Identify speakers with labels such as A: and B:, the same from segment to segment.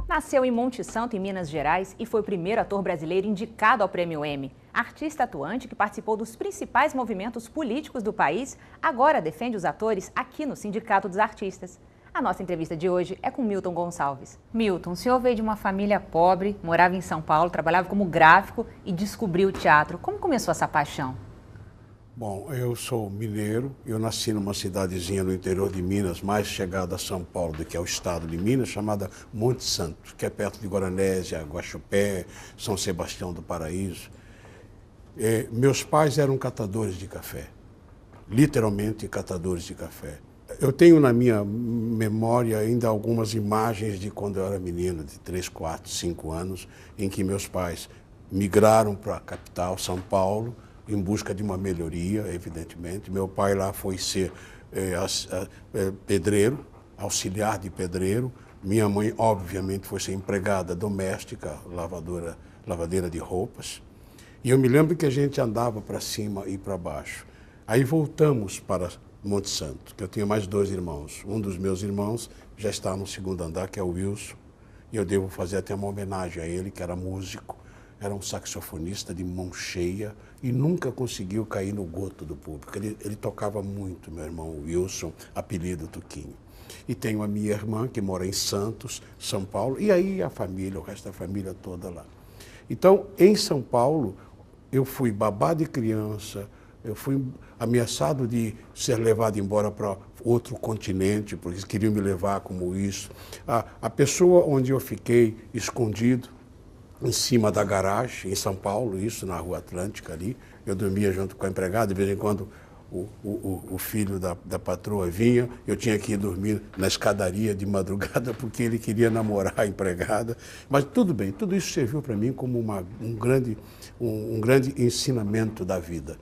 A: Nasceu em Monte Santo, em Minas Gerais, e foi o primeiro ator brasileiro indicado ao Prêmio Emmy. Artista atuante que participou dos principais movimentos políticos do país, agora defende os atores aqui no Sindicato dos Artistas. A nossa entrevista de hoje é com Milton Gonçalves. Milton, o senhor veio de uma família pobre, morava em São Paulo, trabalhava como gráfico e descobriu o teatro. Como começou essa paixão?
B: Bom, eu sou mineiro, eu nasci numa cidadezinha no interior de Minas, mais chegada a São Paulo do que ao estado de Minas, chamada Monte Santo, que é perto de Guaranésia, Guaxupé, São Sebastião do Paraíso. Meus pais eram catadores de café, literalmente catadores de café. Eu tenho na minha memória ainda algumas imagens de quando eu era menino, de 3, 4, 5 anos, em que meus pais migraram para a capital, São Paulo, em busca de uma melhoria, evidentemente. Meu pai lá foi ser pedreiro, auxiliar de pedreiro. Minha mãe, obviamente, foi ser empregada doméstica, lavadeira de roupas. E eu me lembro que a gente andava para cima e para baixo. Aí voltamos para Monte Santo, que eu tinha mais 2 irmãos. Um dos meus irmãos já está no 2º andar, que é o Wilson, e eu devo fazer até uma homenagem a ele, que era músico, era um saxofonista de mão cheia e nunca conseguiu cair no goto do público. Ele tocava muito, meu irmão Wilson, apelido Tuquinho. E tenho a minha irmã, que mora em Santos, São Paulo, e aí a família, o resto da família toda lá. Então, em São Paulo, eu fui babá de criança, eu fui ameaçado de ser levado embora para outro continente, porque eles queriam me levar como isso. A pessoa onde eu fiquei escondido, em cima da garagem, em São Paulo, isso na Rua Atlântica ali, eu dormia junto com a empregada, de vez em quando o filho da patroa vinha, eu tinha que ir dormir na escadaria de madrugada porque ele queria namorar a empregada. Mas tudo bem, tudo isso serviu para mim como um grande ensinamento da vida.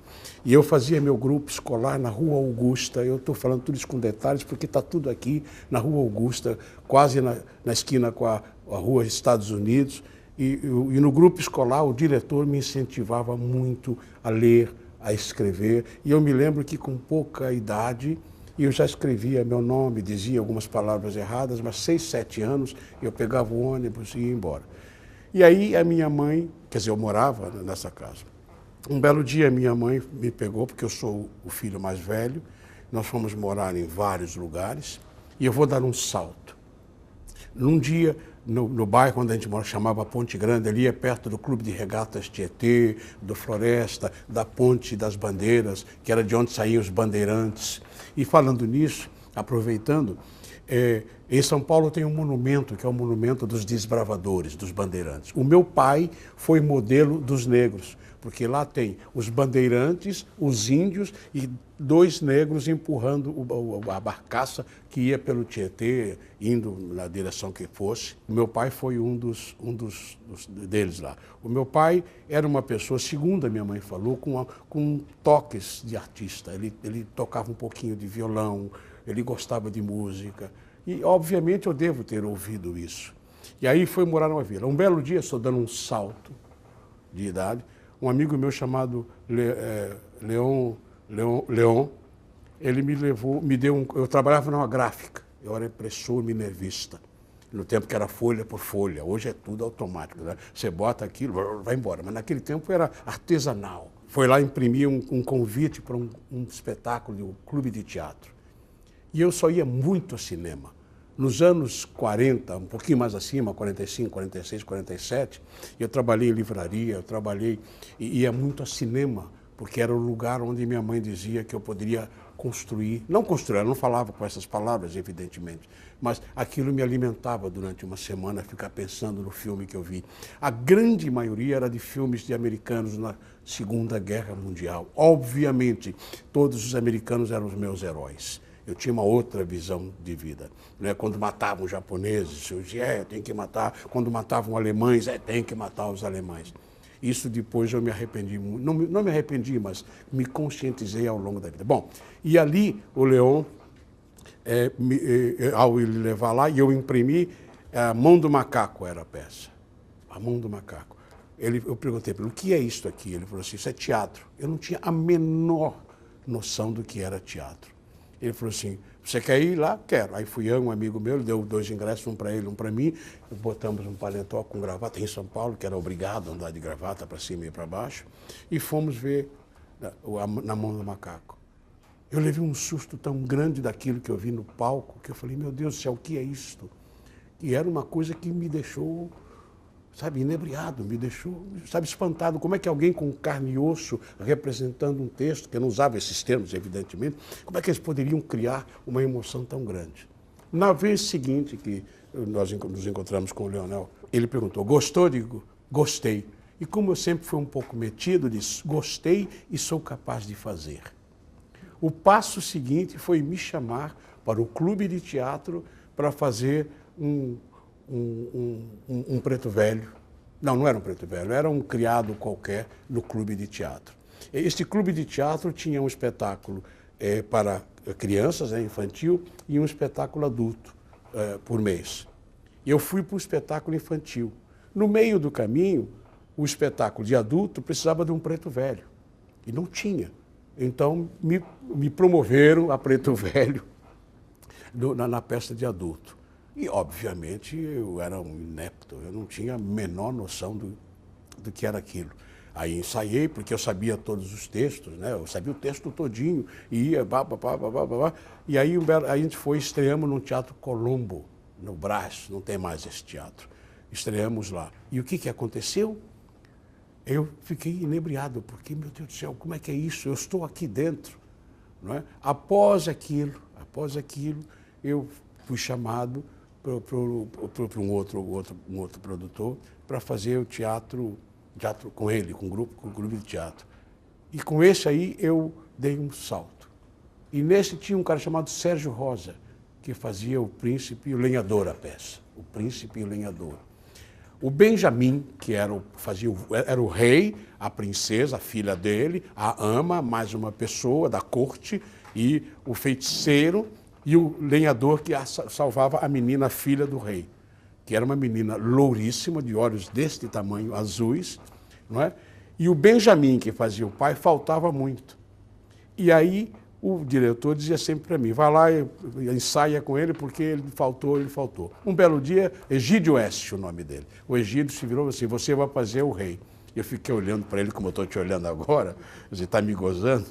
B: E eu fazia meu grupo escolar na Rua Augusta, eu estou falando tudo isso com detalhes porque está tudo aqui na Rua Augusta, quase na esquina com a Rua Estados Unidos. E no grupo escolar o diretor me incentivava muito a ler, a escrever, e eu me lembro que com pouca idade eu já escrevia meu nome, dizia algumas palavras erradas, mas 6, 7 anos eu pegava o ônibus e ia embora. E aí a minha mãe, quer dizer, eu morava nessa casa. Um belo dia minha mãe me pegou, porque eu sou o filho mais velho, nós fomos morar em vários lugares, e eu vou dar um salto. Num dia, no bairro onde a gente mora, chamava Ponte Grande, ali é perto do Clube de Regatas Tietê, do Floresta, da Ponte das Bandeiras, que era de onde saíam os bandeirantes. E falando nisso, aproveitando, em São Paulo tem um monumento, que é o monumento dos desbravadores, dos bandeirantes. O meu pai foi modelo dos negros, porque lá tem os bandeirantes, os índios e 2 negros empurrando a barcaça que ia pelo Tietê, indo na direção que fosse. O meu pai foi um deles lá. O meu pai era uma pessoa, segundo a minha mãe falou, com toques de artista. Ele tocava um pouquinho de violão, ele gostava de música. E, obviamente, eu devo ter ouvido isso. E aí foi morar numa vila. Um belo dia, estou dando um salto de idade, um amigo meu chamado Leon, ele me levou, eu trabalhava numa gráfica, eu era impressor minervista, no tempo que era folha por folha, hoje é tudo automático, né? Você bota aquilo, vai embora, mas naquele tempo era artesanal. Foi lá imprimir um convite para um espetáculo do clube de teatro. E eu só ia muito ao cinema. Nos anos 40, um pouquinho mais acima, 45, 46, 47, eu trabalhei em livraria, eu trabalhei e ia muito a cinema, porque era o lugar onde minha mãe dizia que eu poderia construir. Não construir, ela não falava com essas palavras, evidentemente, mas aquilo me alimentava durante uma semana, ficar pensando no filme que eu vi. A grande maioria era de filmes de americanos na Segunda Guerra Mundial. Obviamente, todos os americanos eram os meus heróis. Eu tinha uma outra visão de vida. Né? Quando matavam os japoneses, eu dizia, tem que matar. Quando matavam alemães, tem que matar os alemães. Isso depois eu me arrependi, não me arrependi, mas me conscientizei ao longo da vida. Bom, e ali o Leon, ao ele levar lá, e eu imprimi, A Mão do Macaco era a peça. A Mão do Macaco. Eu perguntei para ele, o que é isso aqui? Ele falou assim, isso é teatro. Eu não tinha a menor noção do que era teatro. Ele falou assim, Você quer ir lá? Quero. Aí fui eu, um amigo meu, ele deu 2 ingressos, um para ele, um para mim. Botamos um paletó com gravata em São Paulo, que era obrigado a andar de gravata para cima e para baixo. E fomos ver Na Mão do Macaco. Eu levei um susto tão grande daquilo que eu vi no palco, que eu falei, meu Deus do céu, o que é isto? E era uma coisa que me deixou, sabe, inebriado, me deixou, sabe, espantado. Como é que alguém com carne e osso, representando um texto, que eu não usava esses termos, evidentemente, como é que eles poderiam criar uma emoção tão grande? Na vez seguinte que nós nos encontramos com o Leonel, ele perguntou, gostou? Digo, gostei. E como eu sempre fui um pouco metido, disse, gostei e sou capaz de fazer. O passo seguinte foi me chamar para o clube de teatro para fazer um preto velho. Não era um preto velho, era um criado qualquer no clube de teatro. Este clube de teatro tinha um espetáculo para crianças, infantil, e um espetáculo adulto por mês. Eu fui para o espetáculo infantil. No meio do caminho, o espetáculo de adulto precisava de um preto velho. E não tinha. Então, me promoveram a preto velho na peça de adulto. E, obviamente, eu era um inepto, eu não tinha a menor noção do que era aquilo. Aí ensaiei, porque eu sabia todos os textos, né? Eu sabia o texto todinho, e ia, e aí a gente estreamos no Teatro Colombo, no Brás, não tem mais esse teatro. Estreamos lá. E o que aconteceu? Eu fiquei inebriado, porque, meu Deus do céu, como é que é isso? Eu estou aqui dentro. Não é? Após aquilo, eu fui chamado para um outro produtor para fazer o teatro com ele, com o grupo de teatro. E com esse aí eu dei um salto. E nesse tinha um cara chamado Sérgio Rosa, que fazia o Príncipe e o Lenhador, a peça. O Príncipe e o Lenhador. O Benjamin, que era o rei, a princesa, a filha dele, a ama, mais uma pessoa da corte, e o feiticeiro e o lenhador que salvava a menina, a filha do rei, que era uma menina louríssima, de olhos deste tamanho, azuis, não é? E o Benjamin, que fazia o pai, faltava muito. E aí o diretor dizia sempre para mim, vai lá e ensaia com ele, porque ele faltou. Um belo dia, Egídio Oeste, o nome dele. O Egídio se virou assim, você vai fazer o rei. Eu fiquei olhando para ele, como eu estou te olhando agora, você está me gozando.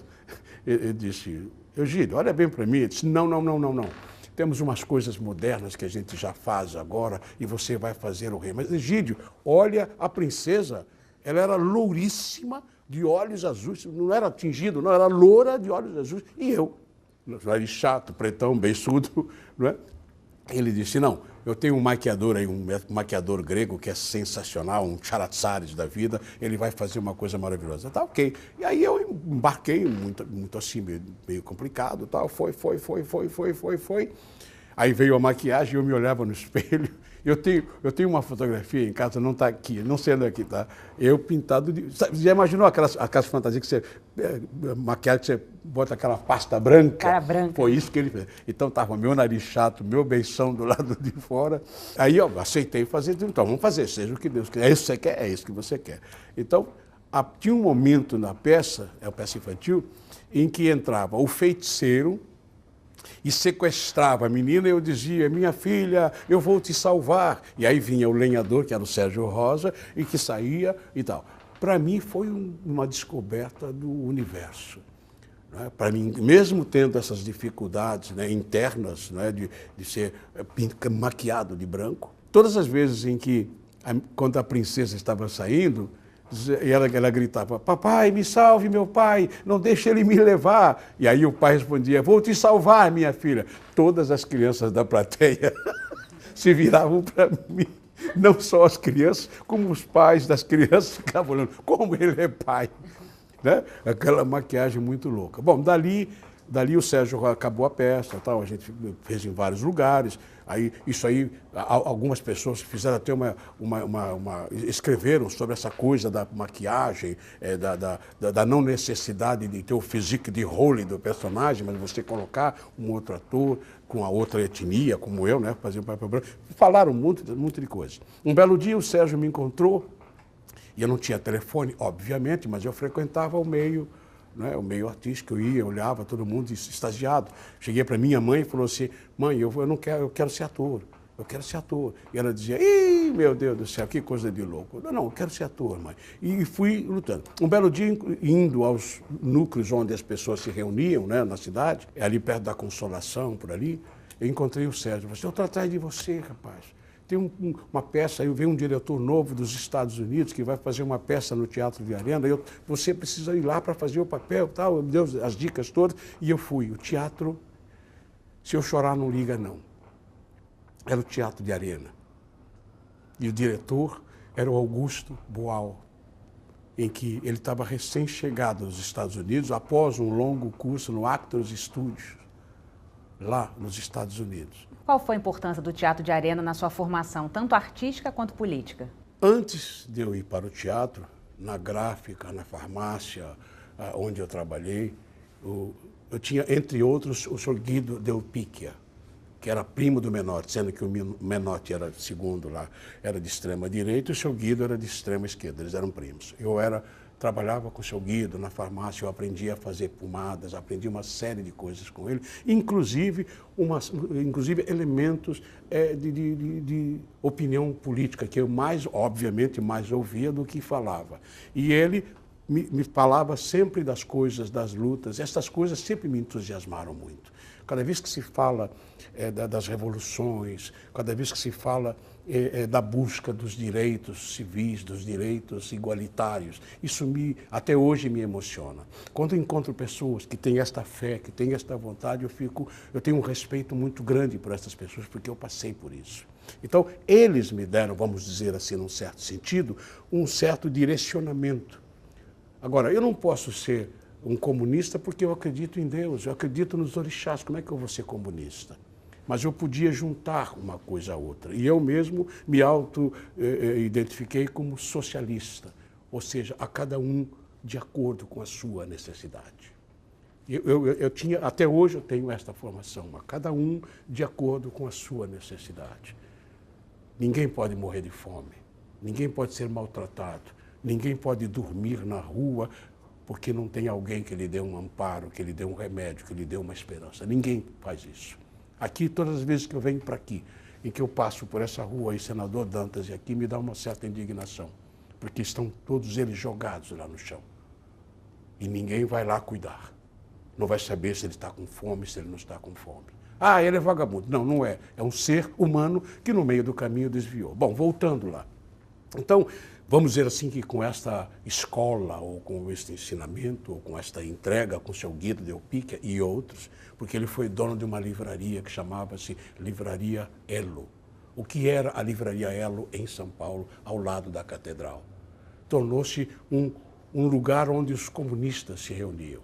B: Ele disse, Egídio, olha bem para mim. Ele disse, não. Temos umas coisas modernas que a gente já faz agora e você vai fazer o rei. Mas, Egídio, olha a princesa, ela era louríssima, de olhos azuis, não era tingido, não, era loura de olhos azuis. E eu, nariz chato, pretão, beiçudo, não é? Ele disse, não, eu tenho um maquiador aí, um maquiador grego que é sensacional, um Charatzares da vida, ele vai fazer uma coisa maravilhosa. Tá, ok. E aí eu embarquei, muito assim, meio complicado, tal, foi. Aí veio a maquiagem e eu me olhava no espelho. Eu tenho uma fotografia em casa, não está aqui, não sei onde é que está. Eu pintado de... Sabe, já imaginou aquelas fantasias que você... maquiagem que você bota aquela pasta branca?
A: Cara branca.
B: Foi isso que ele fez. Então estava meu nariz chato, meu beição do lado de fora. Aí eu aceitei fazer, então vamos fazer, seja o que Deus quer. É isso que você quer? É isso que você quer. Então, tinha um momento na peça, é uma peça infantil, em que entrava o feiticeiro e sequestrava a menina, e eu dizia, minha filha, eu vou te salvar. E aí vinha o lenhador, que era o Sérgio Rosa, e que saía e tal. Para mim foi uma descoberta do universo. Né? Para mim, mesmo tendo essas dificuldades, né, internas, né, de ser maquiado de branco, todas as vezes em que, quando a princesa estava saindo, e ela gritava, papai, me salve, meu pai, não deixe ele me levar. E aí o pai respondia, vou te salvar, minha filha. Todas as crianças da plateia se viravam para mim. Não só as crianças, como os pais das crianças ficavam olhando, como ele é pai. Né? Aquela maquiagem muito louca. Bom, dali o Sérgio acabou a peça, tal, a gente fez em vários lugares. Aí, isso aí, algumas pessoas fizeram até escreveram sobre essa coisa da maquiagem, da não necessidade de ter o physique de role do personagem, mas você colocar um outro ator com a outra etnia, como eu, né, fazer um papel branco. Falaram muito de coisa. Um belo dia o Sérgio me encontrou, e eu não tinha telefone, obviamente, mas eu frequentava o meio né, o meio artístico, eu ia, olhava, todo mundo estagiado. Cheguei para minha mãe e falou assim, mãe, eu não quero, eu quero ser ator. Eu quero ser ator. E ela dizia, ih, meu Deus do céu, que coisa de louco. Não, eu quero ser ator, mãe. E fui lutando. Um belo dia, indo aos núcleos onde as pessoas se reuniam, né, na cidade, ali perto da Consolação, por ali, eu encontrei o Sérgio. Eu estou atrás de você, rapaz. Tem uma peça, aí veio um diretor novo dos Estados Unidos que vai fazer uma peça no Teatro de Arena. Você precisa ir lá para fazer o papel, tal, deu as dicas todas. E eu fui. O teatro, se eu chorar, não liga, não. Era o Teatro de Arena. E o diretor era o Augusto Boal, em que ele estava recém-chegado nos Estados Unidos, após um longo curso no Actors Studios, lá nos Estados Unidos.
A: Qual foi a importância do Teatro de Arena na sua formação, tanto artística quanto política?
B: Antes de eu ir para o teatro, na gráfica, na farmácia, onde eu trabalhei, eu tinha, entre outros, o Sr. Guido Del Picchia, que era primo do Menotti, sendo que o Menotti era segundo lá, era de extrema direita, e o Sr. Guido era de extrema esquerda, eles eram primos. Trabalhava com o Sr. Guido na farmácia, eu aprendi a fazer pomadas, aprendi uma série de coisas com ele, inclusive elementos de opinião política, que eu obviamente, mais ouvia do que falava. E ele me falava sempre das coisas, das lutas, essas coisas sempre me entusiasmaram muito. Cada vez que se fala das revoluções, cada vez que se fala da busca dos direitos civis, dos direitos igualitários, isso até hoje me emociona. Quando eu encontro pessoas que têm esta fé, que têm esta vontade, eu tenho um respeito muito grande por essas pessoas, porque eu passei por isso. Então, eles me deram, vamos dizer assim, num certo sentido, um certo direcionamento. Agora, eu não posso ser um comunista porque eu acredito em Deus, eu acredito nos orixás. Como é que eu vou ser comunista? Mas eu podia juntar uma coisa a outra. E eu mesmo me auto-identifiquei como socialista, ou seja, a cada um de acordo com a sua necessidade. Até hoje eu tenho esta formação, a cada um de acordo com a sua necessidade. Ninguém pode morrer de fome, ninguém pode ser maltratado, ninguém pode dormir na rua porque não tem alguém que lhe dê um amparo, que lhe dê um remédio, que lhe dê uma esperança. Ninguém faz isso. Aqui, todas as vezes que eu venho para aqui, em que eu passo por essa rua aí, Senador Dantas, e aqui me dá uma certa indignação, porque estão todos eles jogados lá no chão. E ninguém vai lá cuidar. Não vai saber se ele está com fome, se ele não está com fome. Ah, ele é vagabundo. Não, não é. É um ser humano que no meio do caminho desviou. Bom, voltando lá. Então, vamos dizer assim que com esta escola, ou com este ensinamento, ou com esta entrega com o Sr. Guido Del Picchia e outros, porque ele foi dono de uma livraria que chamava-se Livraria Elo. O que era a Livraria Elo em São Paulo, ao lado da Catedral? Tornou-se um lugar onde os comunistas se reuniam.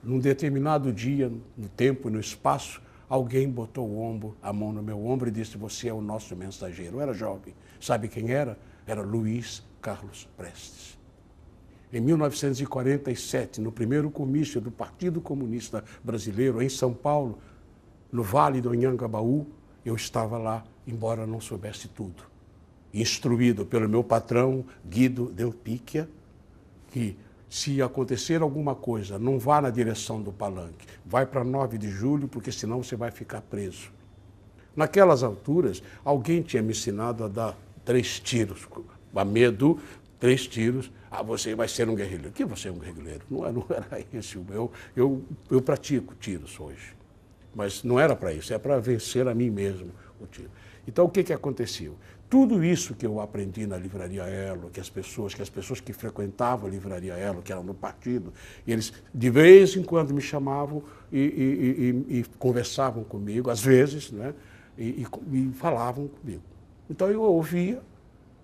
B: Num determinado dia, no tempo e no espaço, alguém botou a mão no meu ombro e disse, você é o nosso mensageiro. Eu era jovem. Sabe quem era? Era Luiz Carlos Prestes. Em 1947, no primeiro comício do Partido Comunista Brasileiro, em São Paulo, no Vale do Anhangabaú, eu estava lá, embora não soubesse tudo. Instruído pelo meu patrão, Guido Del Picchia, que se acontecer alguma coisa, não vá na direção do palanque, vai para 9 de julho, porque senão você vai ficar preso. Naquelas alturas, alguém tinha me ensinado a dar 3 tiros, a medo, 3 tiros, você vai ser um guerrilheiro. Que você é um guerrilheiro? Não era esse o meu. Eu pratico tiros hoje, mas não era para isso, é para vencer a mim mesmo o tiro. Então, o que aconteceu? Tudo isso que eu aprendi na Livraria Elo, que as pessoas que frequentavam a Livraria Elo, que eram no partido, eles de vez em quando me chamavam e conversavam comigo, às vezes, né, e falavam comigo. Então eu ouvia,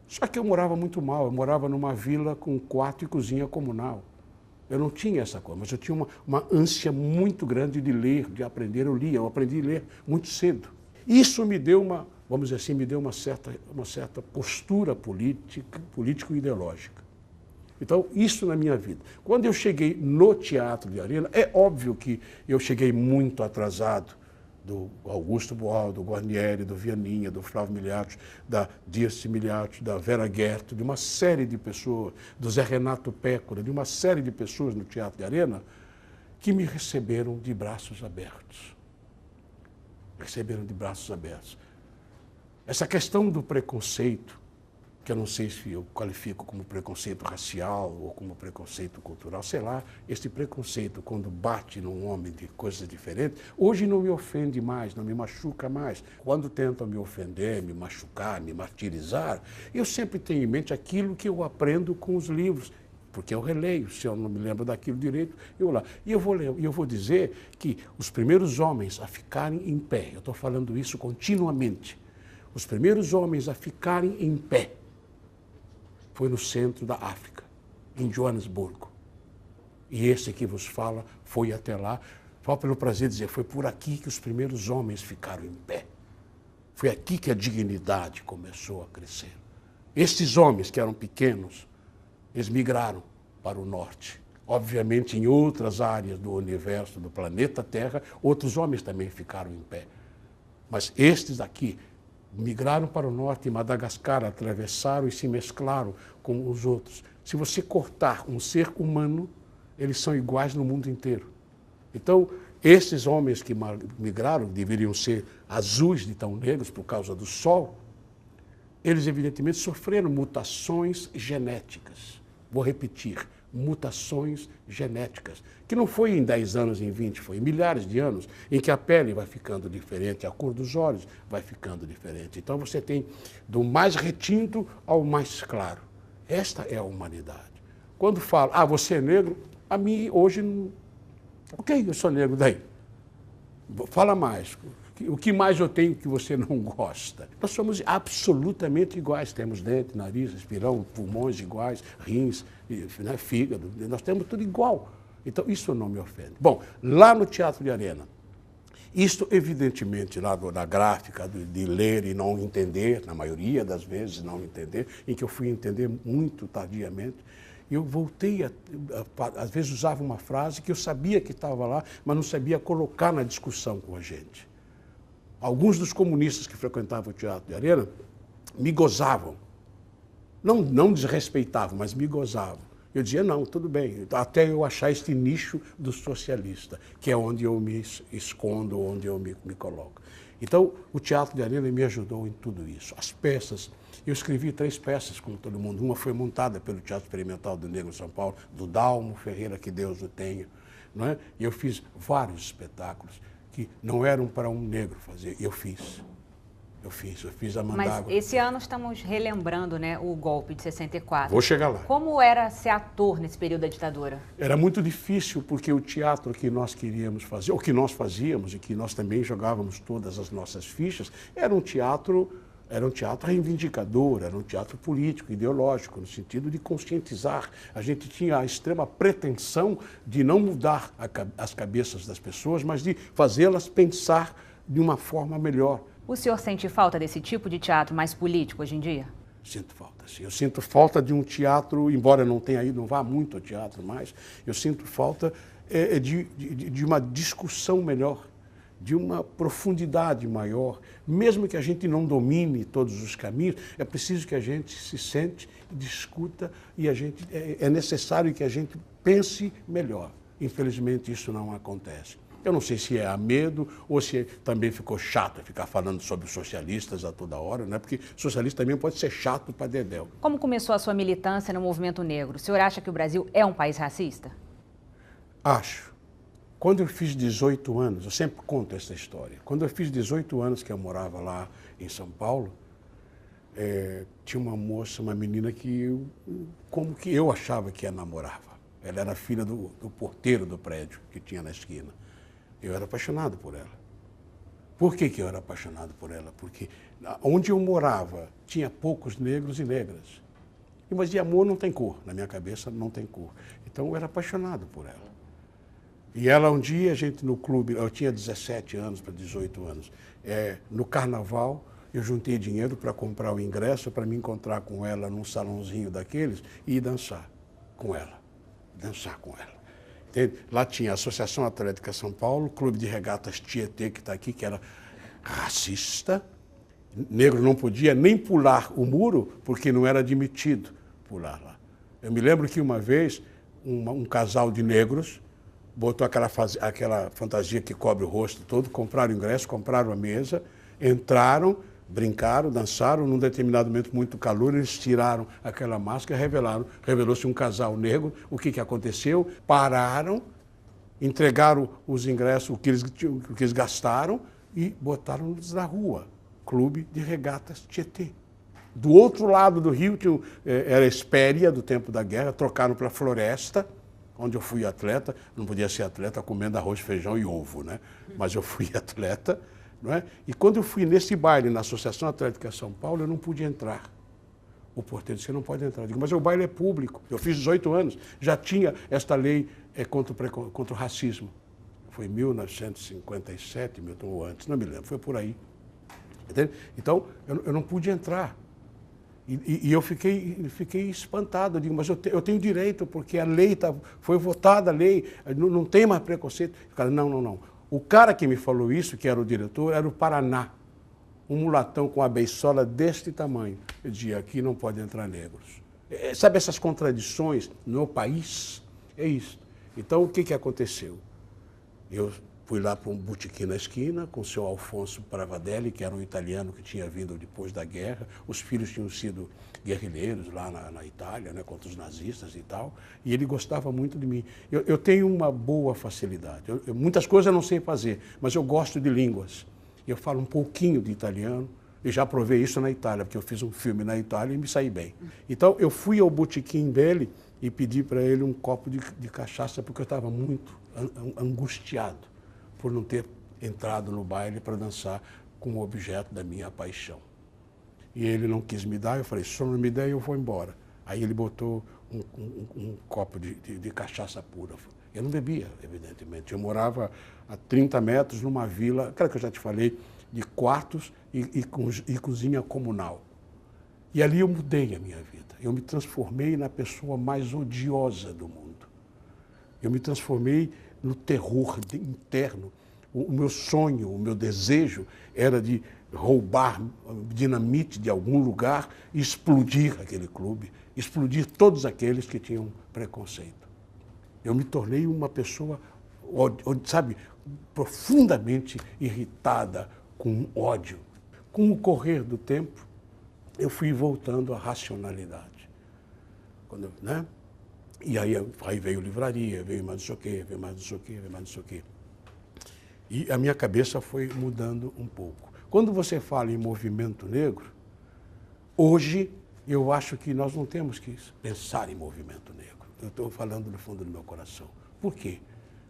B: só que eu morava muito mal, eu morava numa vila com quarto e cozinha comunal. Eu não tinha essa coisa, mas eu tinha uma ânsia muito grande de ler, de aprender. Eu aprendi a ler muito cedo. Isso me deu vamos dizer assim, me deu uma certa postura político-ideológica. Então, isso na minha vida. Quando eu cheguei no Teatro de Arena, é óbvio que eu cheguei muito atrasado do Augusto Boal, do Guarnieri, do Vianinha, do Flávio Miliati, da Dias Miliati, da Vera Guerto, de uma série de pessoas, do Zé Renato Pécora, de uma série de pessoas no Teatro de Arena, que me receberam de braços abertos. Receberam de braços abertos. Essa questão do preconceito, que eu não sei se eu qualifico como preconceito racial ou como preconceito cultural, sei lá, esse preconceito, quando bate num homem de coisas diferentes, hoje não me ofende mais, não me machuca mais. Quando tentam me ofender, me machucar, me martirizar, eu sempre tenho em mente aquilo que eu aprendo com os livros, porque eu releio, se eu não me lembro daquilo direito, eu lá. E eu vou dizer que os primeiros homens a ficarem em pé, eu estou falando isso continuamente, os primeiros homens a ficarem em pé, foi no centro da África, em Joanesburgo. E esse que vos fala foi até lá, só pelo prazer de dizer, foi por aqui que os primeiros homens ficaram em pé. Foi aqui que a dignidade começou a crescer. Estes homens que eram pequenos, eles migraram para o norte. Obviamente, em outras áreas do universo, do planeta Terra, outros homens também ficaram em pé. Mas estes aqui, migraram para o norte, em Madagascar, atravessaram e se mesclaram com os outros. Se você cortar um ser humano, eles são iguais no mundo inteiro. Então, esses homens que migraram, deveriam ser azuis de tão negros por causa do sol, eles evidentemente sofreram mutações genéticas. Vou repetir, mutações genéticas, que não foi em 10 anos, em 20, foi em milhares de anos, em que a pele vai ficando diferente, a cor dos olhos vai ficando diferente. Então você tem do mais retinto ao mais claro. Esta é a humanidade. Quando fala, você é negro, a mim hoje não... Ok, eu sou negro, daí? Fala mais. O que mais eu tenho que você não gosta? Nós somos absolutamente iguais. Temos dente, nariz, espirão, pulmões iguais, rins, fígado. Nós temos tudo igual. Então, isso não me ofende. Bom, lá no Teatro de Arena, isto evidentemente lá na gráfica de ler e não entender, na maioria das vezes não entender, em que eu fui entender muito tardiamente, eu voltei às vezes usava uma frase que eu sabia que estava lá, mas não sabia colocar na discussão com a gente. Alguns dos comunistas que frequentavam o Teatro de Arena me gozavam. Não desrespeitavam, mas me gozavam. Eu dizia, não, tudo bem, até eu achar este nicho do socialista, que é onde eu me escondo, onde eu me coloco. Então, o Teatro de Arena me ajudou em tudo isso. As peças, eu escrevi 3 peças, como todo mundo. Uma foi montada pelo Teatro Experimental do Negro São Paulo, do Dalmo Ferreira, que Deus o tenha. Não é? E eu fiz vários espetáculos que não eram para um negro fazer, eu fiz a Mandágua.
A: Mas esse ano estamos relembrando, né, o golpe de 64.
B: Vou chegar lá.
A: Como era ser ator nesse período da ditadura?
B: Era muito difícil, porque o teatro que nós queríamos fazer, o que nós fazíamos e que nós também jogávamos todas as nossas fichas, era um teatro reivindicador, era um teatro político, ideológico, no sentido de conscientizar. A gente tinha a extrema pretensão de não mudar as cabeças das pessoas, mas de fazê-las pensar de uma forma melhor.
A: O senhor sente falta desse tipo de teatro mais político hoje em dia?
B: Sinto falta, sim. Eu sinto falta de um teatro, embora não vá muito ao teatro mais, eu sinto falta de uma discussão melhor, de uma profundidade maior. Mesmo que a gente não domine todos os caminhos, é preciso que a gente se sente, discuta e é necessário que a gente pense melhor. Infelizmente, isso não acontece. Eu não sei se é a medo ou se também ficou chato ficar falando sobre os socialistas a toda hora, né? Porque socialista também pode ser chato para dedéu.
A: Como começou a sua militância no movimento negro? O senhor acha que o Brasil é um país racista?
B: Acho. Quando eu fiz 18 anos, eu sempre conto essa história, quando eu fiz 18 anos que eu morava lá em São Paulo, tinha uma moça, uma menina que como que eu achava que a namorava. Ela era filha do porteiro do prédio que tinha na esquina. Eu era apaixonado por ela. Por que eu era apaixonado por ela? Porque onde eu morava tinha poucos negros e negras. Mas de amor não tem cor, na minha cabeça não tem cor. Então eu era apaixonado por ela. E ela um dia, a gente no clube, eu tinha 17 anos para 18 anos, no carnaval eu juntei dinheiro para comprar o ingresso para me encontrar com ela num salãozinho daqueles e ir dançar com ela. Dançar com ela. Entende? Lá tinha a Associação Atlética São Paulo, Clube de Regatas Tietê, que está aqui, que era racista. Negro não podia nem pular o muro, porque não era admitido pular lá. Eu me lembro que uma vez, um casal de negros botou aquela fantasia que cobre o rosto todo, compraram o ingresso, compraram a mesa, entraram, brincaram, dançaram, num determinado momento muito calor, eles tiraram aquela máscara e revelou-se um casal negro. O que aconteceu? Pararam, entregaram os ingressos, o que eles gastaram e botaram-nos na rua. Clube de Regatas Tietê. Do outro lado do rio era a Espéria, do tempo da guerra, trocaram para a Floresta, onde eu fui atleta. Não podia ser atleta comendo arroz, feijão e ovo, né? Mas eu fui atleta. Não é? E quando eu fui nesse baile na Associação Atlética São Paulo, eu não pude entrar. O porteiro disse: você não pode entrar. Eu digo: mas o baile é público. Eu fiz 18 anos, já tinha esta lei contra o racismo. Foi em 1957, Milton, ou antes, não me lembro, foi por aí. Entende? Então, eu não pude entrar. E eu fiquei espantado. Eu digo: mas eu tenho direito, porque a lei foi votada, a lei, não tem mais preconceito. O cara: não. O cara que me falou isso, que era o diretor, era o Paraná. Um mulatão com a beiçola deste tamanho. Eu dizia: aqui não pode entrar negros. Sabe essas contradições no país? É isso. Então, o que aconteceu? Eu fui lá para um botequim na esquina com o seu Alfonso Pravadelli, que era um italiano que tinha vindo depois da guerra. Os filhos tinham sido guerrilheiros lá na Itália, né, contra os nazistas e tal. E ele gostava muito de mim. Eu tenho uma boa facilidade. Muitas coisas eu não sei fazer, mas eu gosto de línguas. Eu falo um pouquinho de italiano. Eu já provei isso na Itália, porque eu fiz um filme na Itália e me saí bem. Então, eu fui ao botequim dele e pedi para ele um copo de cachaça, porque eu estava muito angustiado por não ter entrado no baile para dançar com o objeto da minha paixão. E ele não quis me dar, eu falei: se o senhor não me der, eu vou embora. Aí ele botou um copo de cachaça pura. Eu não bebia, evidentemente. Eu morava a 30 metros numa vila, aquela que eu já te falei, de quartos e cozinha comunal. E ali eu mudei a minha vida. Eu me transformei na pessoa mais odiosa do mundo. Eu me transformei no terror interno. O meu sonho, o meu desejo era de roubar dinamite de algum lugar e explodir aquele clube, explodir todos aqueles que tinham preconceito. Eu me tornei uma pessoa, sabe, profundamente irritada, com ódio. Com o correr do tempo, eu fui voltando à racionalidade. Né? E aí veio livraria, veio mais não sei o quê, veio mais não sei o quê, veio mais não sei o quê. E a minha cabeça foi mudando um pouco. Quando você fala em movimento negro, hoje eu acho que nós não temos que pensar em movimento negro. Eu estou falando do fundo do meu coração. Por quê?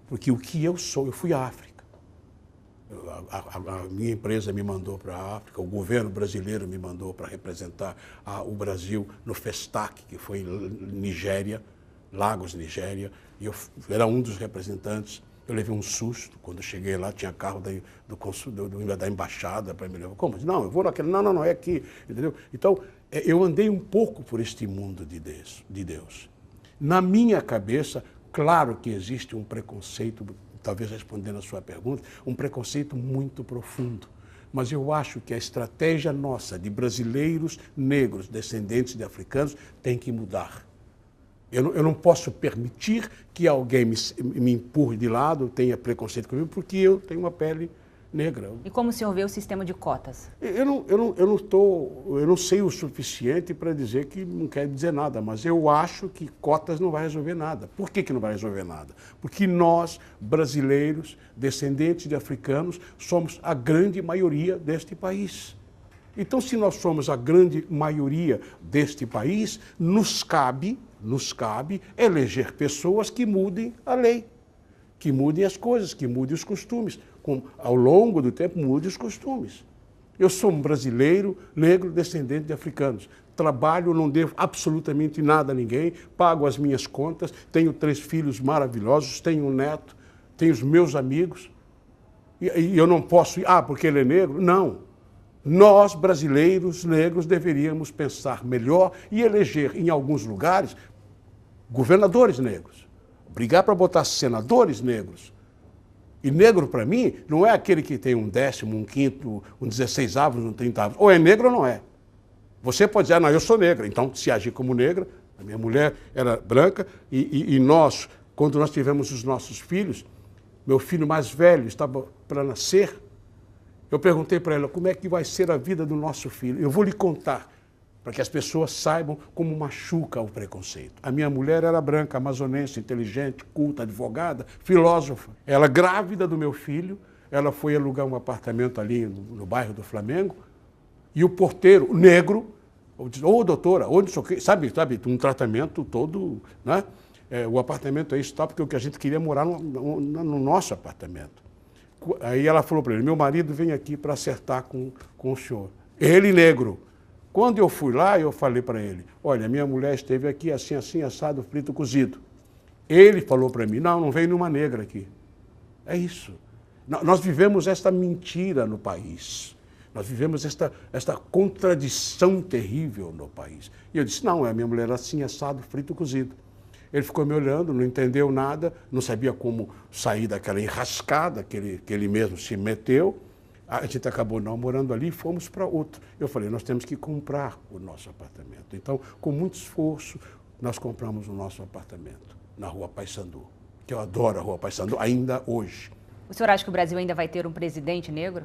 B: Porque o que eu sou, eu fui à África. A minha empresa me mandou para a África, o governo brasileiro me mandou para representar o Brasil no FESTAC, que foi em Nigéria, Lagos, Nigéria, e eu era um dos representantes. Eu levei um susto, quando eu cheguei lá, tinha carro da embaixada para me levar. Como? Não, eu vou naquele, não, é aqui, entendeu? Então, eu andei um pouco por este mundo de Deus. Na minha cabeça, claro que existe um preconceito, talvez respondendo a sua pergunta, um preconceito muito profundo. Mas eu acho que a estratégia nossa de brasileiros negros, descendentes de africanos, tem que mudar. Eu não posso permitir que alguém me empurre de lado, tenha preconceito comigo, porque eu tenho uma pele negra.
A: E como o senhor vê o sistema de cotas?
B: Eu não sei o suficiente para dizer que não quer dizer nada, mas eu acho que cotas não vai resolver nada. Por que não vai resolver nada? Porque nós, brasileiros, descendentes de africanos, somos a grande maioria deste país. Então, se nós somos a grande maioria deste país, nos cabe eleger pessoas que mudem a lei, que mudem as coisas, que mudem os costumes. Ao longo do tempo, mudem os costumes. Eu sou um brasileiro, negro, descendente de africanos. Trabalho, não devo absolutamente nada a ninguém, pago as minhas contas, tenho 3 filhos maravilhosos, tenho um neto, tenho os meus amigos. E eu não posso ir, porque ele é negro? Não. Nós, brasileiros negros, deveríamos pensar melhor e eleger, em alguns lugares, governadores negros, brigar para botar senadores negros. E negro, para mim, não é aquele que tem um 10º, um 5º, um 16º, um 30º. Ou é negro ou não é. Você pode dizer, não, eu sou negra. Então, se agir como negra, a minha mulher era branca, e nós, quando nós tivemos os nossos filhos, meu filho mais velho estava para nascer, eu perguntei para ela, como é que vai ser a vida do nosso filho? Eu vou lhe contar, para que as pessoas saibam como machuca o preconceito. A minha mulher era branca, amazonense, inteligente, culta, advogada, filósofa. Ela, grávida do meu filho, ela foi alugar um apartamento ali no bairro do Flamengo, e o porteiro, negro, ou doutora, ou não sei o quê, sabe, um tratamento todo, né? O apartamento é isso, tá, porque o que a gente queria morar no nosso apartamento. Aí ela falou para ele, meu marido vem aqui para acertar com o senhor. Ele negro. Quando eu fui lá, eu falei para ele, olha, minha mulher esteve aqui assim, assim, assado, frito, cozido. Ele falou para mim, não veio nenhuma negra aqui. É isso. Nós vivemos esta mentira no país. Nós vivemos esta contradição terrível no país. E eu disse, não, a minha mulher era assim, assado, frito, cozido. Ele ficou me olhando, não entendeu nada, não sabia como sair daquela enrascada que ele mesmo se meteu. A gente acabou namorando ali e fomos para outro. Eu falei, nós temos que comprar o nosso apartamento. Então, com muito esforço, nós compramos o nosso apartamento na Rua Paissandu, que eu adoro a Rua Paissandu, ainda hoje.
A: O senhor acha que o Brasil ainda vai ter um presidente negro?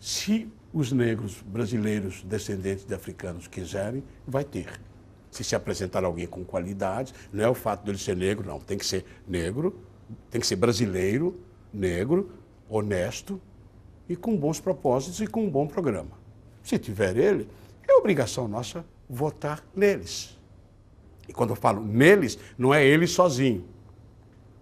B: Se os negros brasileiros descendentes de africanos quiserem, vai ter. Se apresentar alguém com qualidade, não é o fato dele ser negro, não. Tem que ser negro, tem que ser brasileiro, negro, honesto e com bons propósitos e com um bom programa. Se tiver ele, é obrigação nossa votar neles. E quando eu falo neles, não é ele sozinho.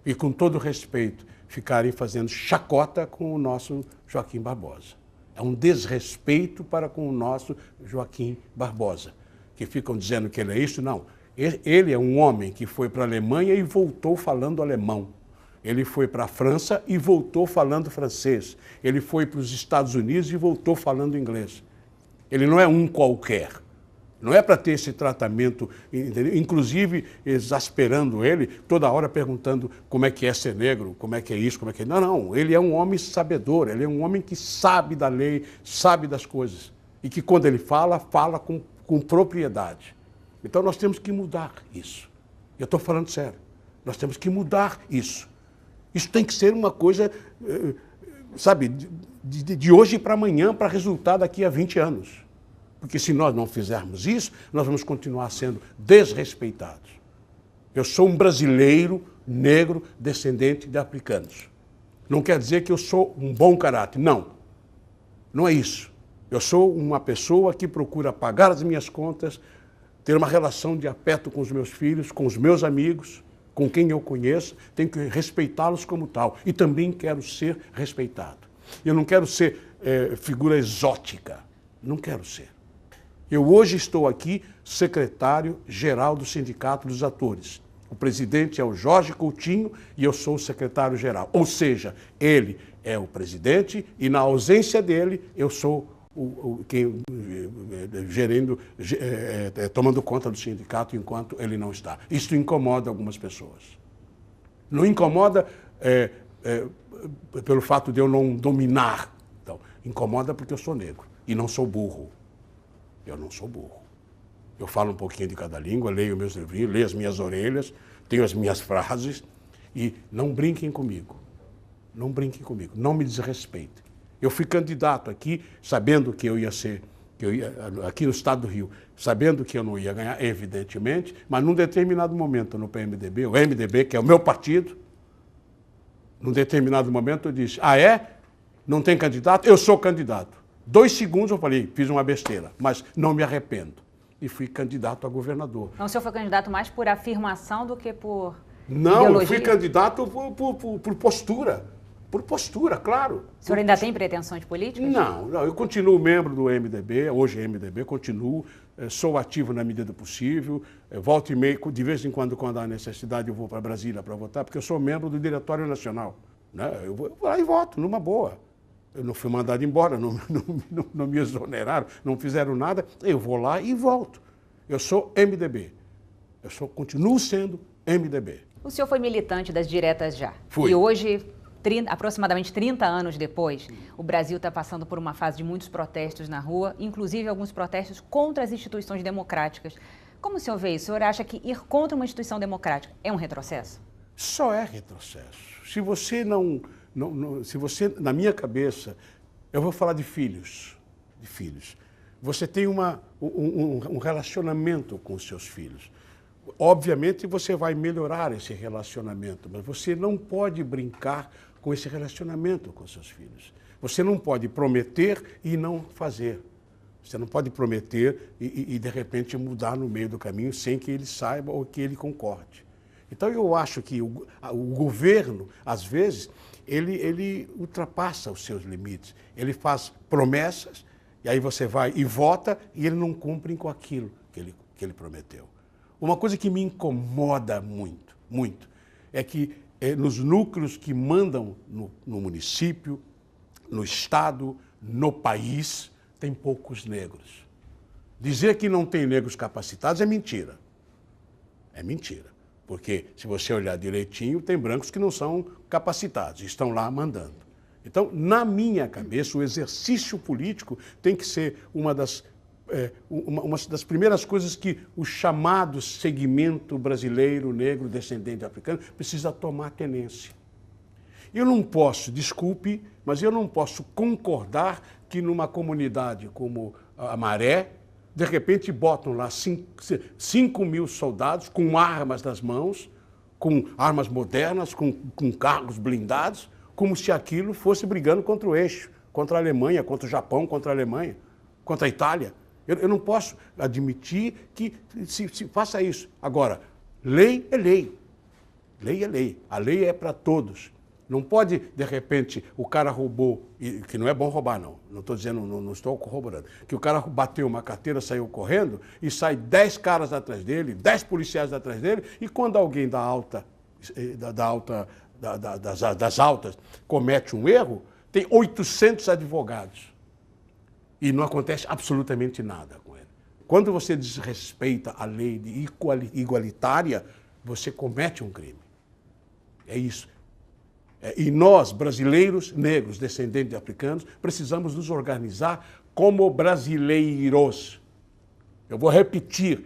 B: E com todo respeito, ficarem fazendo chacota com o nosso Joaquim Barbosa. É um desrespeito para com o nosso Joaquim Barbosa, que ficam dizendo que ele é isso. Não, ele é um homem que foi para a Alemanha e voltou falando alemão. Ele foi para a França e voltou falando francês. Ele foi para os Estados Unidos e voltou falando inglês. Ele não é um qualquer. Não é para ter esse tratamento, entendeu? Inclusive exasperando ele, toda hora perguntando como é que é ser negro, como é que é isso, como é que é... Não, ele é um homem sabedor, ele é um homem que sabe da lei, sabe das coisas. E que quando ele fala com propriedade. Então nós temos que mudar isso. Eu estou falando sério. Nós temos que mudar isso. Isso tem que ser uma coisa, sabe, de hoje para amanhã, para resultar daqui a 20 anos. Porque se nós não fizermos isso, nós vamos continuar sendo desrespeitados. Eu sou um brasileiro negro descendente de africanos. Não quer dizer que eu sou um bom caráter. Não. Não é isso. Eu sou uma pessoa que procura pagar as minhas contas, ter uma relação de afeto com os meus filhos, com os meus amigos, com quem eu conheço, tenho que respeitá-los como tal. E também quero ser respeitado. Eu não quero ser figura exótica. Não quero ser. Eu hoje estou aqui secretário-geral do Sindicato dos Atores. O presidente é o Jorge Coutinho e eu sou o secretário-geral. Ou seja, ele é o presidente e na ausência dele eu sou quem tomando conta do sindicato enquanto ele não está. Isso incomoda algumas pessoas. Não incomoda pelo fato de eu não dominar. Então, incomoda porque eu sou negro e não sou burro. Eu não sou burro. Eu falo um pouquinho de cada língua, leio meus livrinhos, leio as minhas orelhas, tenho as minhas frases e não brinquem comigo. Não brinquem comigo, não me desrespeitem. Eu fui candidato aqui, sabendo que eu ia ser, aqui no estado do Rio, sabendo que eu não ia ganhar, evidentemente, mas num determinado momento no PMDB, o MDB, que é o meu partido, num determinado momento eu disse, ah é? Não tem candidato? Eu sou candidato. 2 segundos eu falei, fiz uma besteira, mas não me arrependo. E fui candidato a governador.
A: Então o senhor foi candidato mais por afirmação do que por
B: Não,
A: ideologia?
B: eu fui candidato por postura. Por postura, claro.
A: O senhor ainda tem pretensões políticas?
B: Não, eu continuo membro do MDB, hoje é MDB, continuo, sou ativo na medida do possível, volto e meio, de vez em quando há necessidade, eu vou para Brasília para votar, porque eu sou membro do Diretório Nacional. Né? Eu vou lá e voto, numa boa. Eu não fui mandado embora, não me exoneraram, não fizeram nada, eu vou lá e volto. Eu sou MDB. Continuo sendo MDB.
A: O senhor foi militante das diretas já.
B: Fui.
A: E hoje, aproximadamente 30 anos depois, o Brasil está passando por uma fase de muitos protestos na rua, inclusive alguns protestos contra as instituições democráticas. Como o senhor vê isso? O senhor acha que ir contra uma instituição democrática é um retrocesso?
B: Só é retrocesso. Se você se você, na minha cabeça, eu vou falar de filhos. Você tem um relacionamento com os seus filhos. Obviamente você vai melhorar esse relacionamento, mas você não pode brincar com esse relacionamento com seus filhos. Você não pode prometer e não fazer. Você não pode prometer e de repente mudar no meio do caminho sem que ele saiba ou que ele concorde. Então eu acho que o governo, às vezes, ele ultrapassa os seus limites. Ele faz promessas e aí você vai e vota e ele não cumpre com aquilo que ele prometeu. Uma coisa que me incomoda muito, é que nos núcleos que mandam no município, no estado, no país, tem poucos negros. Dizer que não tem negros capacitados é mentira. É mentira. Porque, se você olhar direitinho, tem brancos que não são capacitados, estão lá mandando. Então, na minha cabeça, o exercício político tem que ser uma das primeiras coisas que o chamado segmento brasileiro, negro, descendente africano, precisa tomar tenência. Eu não posso, desculpe, mas eu não posso concordar que numa comunidade como a Maré, de repente botam lá 5 mil soldados com armas nas mãos, com armas modernas, com carros blindados, como se aquilo fosse brigando contra o eixo, contra a Alemanha, contra o Japão, contra a Alemanha, contra a Itália. Eu não posso admitir que se faça isso. Agora, lei é lei. Lei é lei. A lei é para todos. Não pode, de repente, o cara roubou, que não é bom roubar, não estou dizendo, não estou corroborando, que o cara bateu uma carteira, saiu correndo e sai 10 caras atrás dele, 10 policiais atrás dele, e quando alguém das altas comete um erro, tem 800 advogados e não acontece absolutamente nada com ele. Quando você desrespeita a lei igualitária, você comete um crime. É isso. E nós, brasileiros, negros, descendentes de africanos, precisamos nos organizar como brasileiros. Eu vou repetir,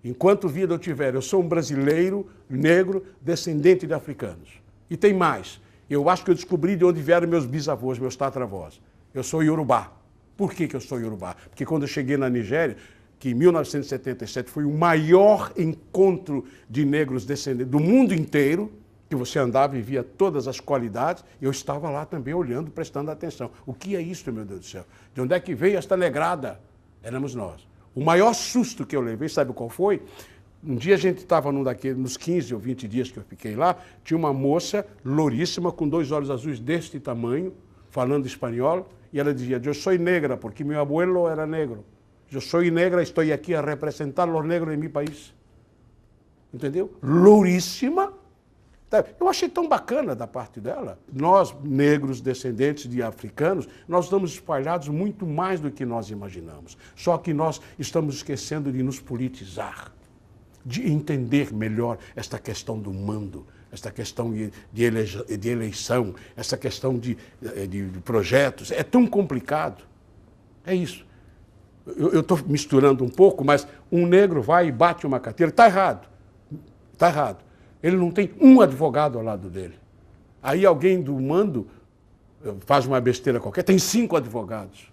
B: enquanto vida eu tiver, eu sou um brasileiro, negro, descendente de africanos. E tem mais, eu acho que eu descobri de onde vieram meus bisavós, meus tatravós. Eu sou iorubá. Por que eu sou iorubá? Porque quando eu cheguei na Nigéria, que em 1977 foi o maior encontro de negros descendentes do mundo inteiro, que você andava e via todas as qualidades, eu estava lá também olhando, prestando atenção. O que é isso, meu Deus do céu? De onde é que veio esta negrada? Éramos nós. O maior susto que eu levei, sabe qual foi? Um dia a gente estava nos 15 ou 20 dias que eu fiquei lá, tinha uma moça louríssima, com 2 olhos azuis deste tamanho, falando espanhol, e ela dizia, eu sou negra, porque meu abuelo era negro. Eu sou negra, estou aqui a representar os negros em meu país. Entendeu? Louríssima. Eu achei tão bacana da parte dela. Nós, negros, descendentes de africanos, nós estamos espalhados muito mais do que nós imaginamos. Só que nós estamos esquecendo de nos politizar, de entender melhor esta questão do mando, esta questão de eleição, essa questão de projetos. É tão complicado. É isso. Eu estou misturando um pouco, mas um negro vai e bate uma carteira. Está errado. Está errado. Ele não tem um advogado ao lado dele. Aí alguém do mando faz uma besteira qualquer, tem 5 advogados.